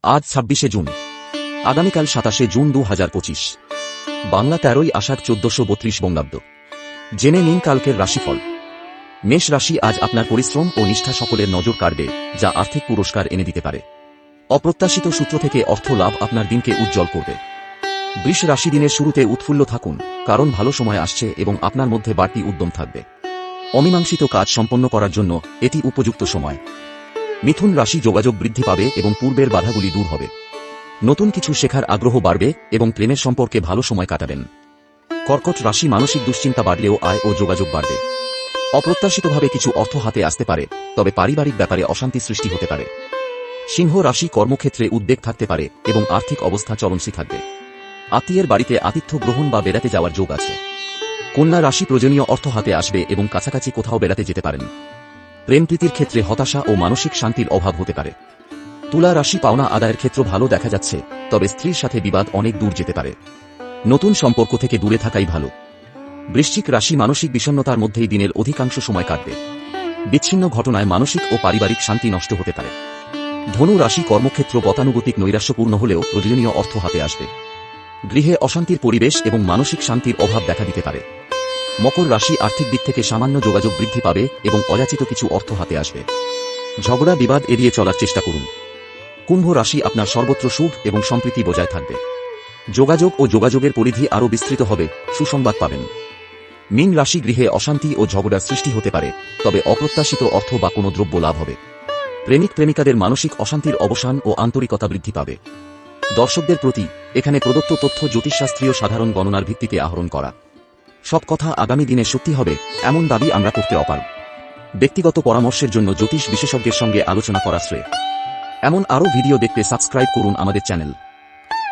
আজ ২৬শে জুন, আগামীকাল ২৭শে জুন ২০২৫, বাংলা ১৩ই আষাঢ় ১৪৩২ বঙ্গাব্দ। জেনে নিন কালকের রাশিফল। মেষ রাশি, আজ আপনার পরিশ্রম ও নিষ্ঠা সকলের নজর কাড়বে, যা আর্থিক পুরস্কার এনে দিতে পারে। অপ্রত্যাশিত সূত্র থেকে অর্থ লাভ আপনার দিনকে উজ্জ্বল করবে। বৃষ রাশি, দিনের শুরুতে উৎফুল্ল থাকুন, কারণ ভালো সময় আসছে এবং আপনার মধ্যে বাড়তি উদ্যম থাকবে। অমীমাংসিত কাজ সম্পন্ন করার জন্য এটি উপযুক্ত সময়। মিথুন রাশি, যোগাযোগ বৃদ্ধি পাবে এবং পূর্বের বাধাগুলি দূর হবে। নতুন কিছু শেখার আগ্রহ বাড়বে এবং প্রেমের সম্পর্কে ভালো সময় কাটাবেন। কর্কট রাশি, মানসিক দুশ্চিন্তা বাড়লেও আয় ও যোগাযোগ বাড়বে। অপ্রত্যাশিতভাবে কিছু অর্থ হাতে আসতে পারে, তবে পারিবারিক ব্যাপারে অশান্তি সৃষ্টি হতে পারে। সিংহ রাশি, কর্মক্ষেত্রে উদ্বেগ থাকতে পারে এবং আর্থিক অবস্থা চরমসি থাকবে। আত্মীয়ের বাড়িতে আতিথ্য গ্রহণ বা বেড়াতে যাওয়ার যোগ আছে। কন্যা রাশি, প্রয়োজনীয় অর্থ হাতে আসবে এবং কাছাকাছি কোথাও বেড়াতে যেতে পারেন। প্রেম প্রীতির ক্ষেত্রে হতাশা ও মানসিক শান্তির অভাব হতে পারে। তুলা রাশি, পাওনা আদায়ের ক্ষেত্র ভালো দেখা যাচ্ছে, তবে স্ত্রীর সাথে বিবাদ অনেক দূর যেতে পারে। নতুন সম্পর্ক থেকে দূরে থাকাই ভালো। বৃশ্চিক রাশি, মানসিক বিষণ্ণতার মধ্যেই দিনের অধিকাংশ সময় কাটবে। বিচ্ছিন্ন ঘটনায় মানসিক ও পারিবারিক শান্তি নষ্ট হতে পারে। ধনু রাশি, কর্মক্ষেত্র গতানুগতিক নৈরাশ্যপূর্ণ হলেও প্রয়োজনীয় অর্থ হাতে আসবে। গৃহে অশান্তির পরিবেশ এবং মানসিক শান্তির অভাব দেখা দিতে পারে। মকর রাশি, আর্থিক দিক থেকে সামান্য যোগাযোগ বৃদ্ধি পাবে এবং অযাচিত কিছু অর্থ হাতে আসবে। ঝগড়া বিবাদ এড়িয়ে চলার চেষ্টা করুন। কুম্ভ রাশি, আপনার সর্বত্র সুখ এবং সম্প্রীতি বজায় থাকবে। যোগাযোগ ও যোগাযোগের পরিধি আরও বিস্তৃত হবে, সুসংবাদ পাবেন। মীন রাশি, গৃহে অশান্তি ও ঝগড়ার সৃষ্টি হতে পারে, তবে অপ্রত্যাশিত অর্থ বা কোনো দ্রব্য লাভ হবে। প্রেমিক প্রেমিকাদের মানসিক অশান্তির অবসান ও আন্তরিকতা বৃদ্ধি পাবে। দর্শকদের প্রতি, এখানে প্রদত্ত তথ্য জ্যোতিষশাস্ত্রীয় সাধারণ গণনার ভিত্তিতে আহরণ করা। সব কথা আগামী দিনে সত্যি হবে এমন দাবি আমরা করতে অপারগ। ব্যক্তিগত পরামর্শের জন্য জ্যোতিষ বিশেষজ্ঞের সঙ্গে আলোচনা করা শ্রেয়। এমন আরও ভিডিও দেখতে সাবস্ক্রাইব করুন আমাদের চ্যানেল।